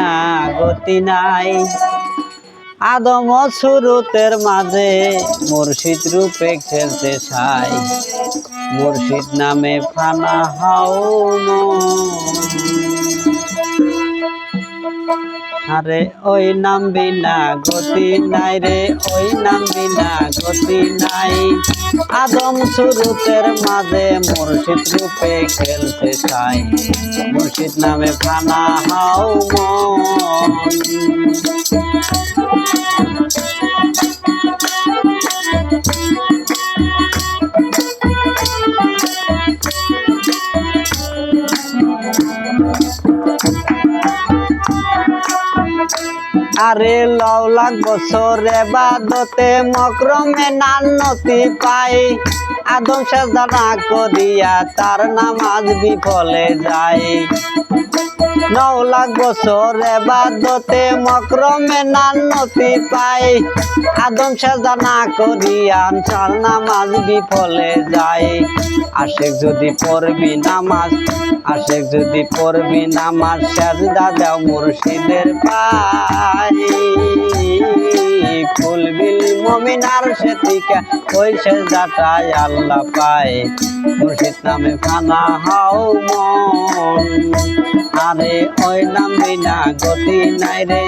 বিনা গতি নাই। আদম সুরতের মাঝে মুর্শিদ রূপে খেলতে চাই, মুর্শিদ নামে ফানা হাও আরে ওই নাম বিনা গতি নাই রে, ওই নাম বিনা গতি নাই। আদম সুরতের মাঝে মুর্শিদ রূপে খেলতে চাই, মুর্শিদ নামে ফানা হাও আরে লও লাখ বছর এবাদতে মকরমে নান্নতি পাই। আদম সেজদা না করিয়া তার নামাজ বিফলে যায়। 9 লাখ বছর এবাদতে মকরমে নান্নতি পাই। আদম সেজদা না করিয়া তার নামাজ বিফলে যায়। আশেক যদি পড়বি নামাজ, আশেক যদি পড়বি নামাজ, সেজদা দাও মুর্শিদের পাই। ফুলবিল মমিনার সেতিকা ওই সেজদাটাই আল্লাহ পায়, মুর্শিদ নামে ফানা হাও মন। আরে ওই নাম বিনা গতি নাই রে,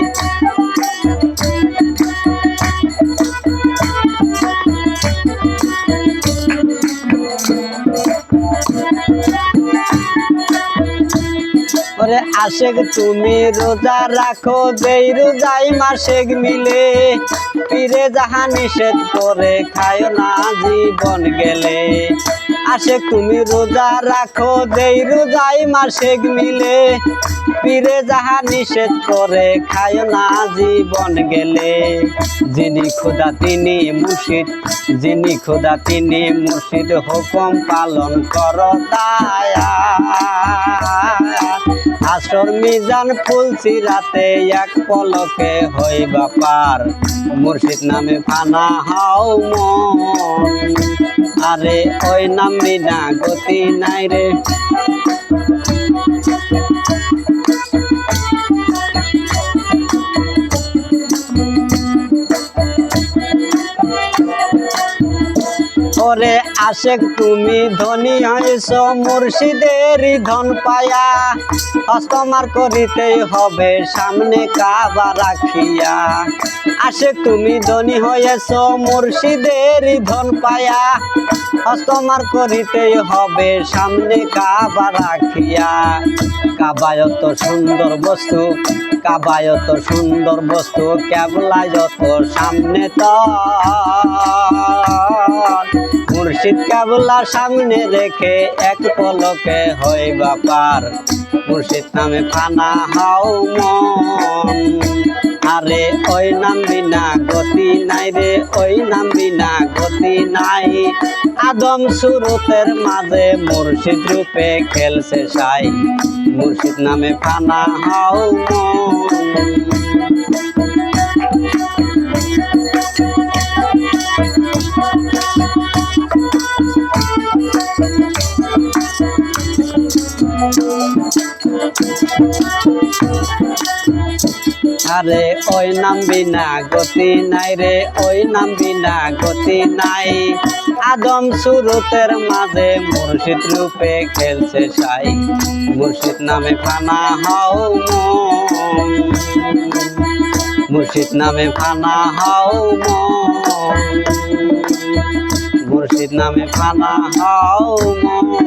ওরে আশেক তুমি রোজা রাখো, যেই রোজাই মাসেক মিলে। পীরে যাহা নিষেধ করে খায় না জীবন গেলে। আশেক তুমি রোজা রাখো, যেই রোজাই মাসেক মিলে। পীরে যাহা নিষেধ করে খায় না জীবন গেলে। যিনি খোদা তিনি মুর্শিদ, যিনি খোদা তিনি মুর্শিদ, হুকুম পালন কর তায়া। আসর মিজান ফুলছি রাতে এক পলকে হইবা পার, মুর্শিদ নামে ফানা হাও মন। আরে ওই নাম বিনা গতি নাই রে, ওরে আশেক তুমি ধনী হয়েছ মুর্শিদেরই ধন পায়া। হস্তমার করিতেই হবে সামনে কাবা রাখিয়া। আশেক তুমি ধনী হয়েছ মুর্শিদেরই ধন পায়া। হস্তমার করিতেই হবে সামনে কাবা রাখিয়া। কাবায় অত সুন্দর বস্তু, কাবায় অত সুন্দর বস্তু, কেবলায় অত সামনে তো মুর্শিদ কেবলা সামনে রেখে এক পলকে হইবা পার, মুর্শিদ নামে ফানা হাও মন। আরে ওই নাম বিনা গতি নাই রে, ওই নাম বিনা গতি নাই। আদম সুরতের মাঝে মুর্শিদ রূপে খেলছে সাই, মুর্শিদ নামে ফানা হাও মন। আরে ওই নাম বিনা গতি নাই রে, ওই নাম বিনা গতি নাই। আদম সুরতের মাঝে মুর্শিদ রূপে খেলছে সাই, মুর্শিদ নামে ফানা হাও মন। মুর্শিদ নামে ফানা হাও মন, মুর্শিদ নামে ফানা হাও মন।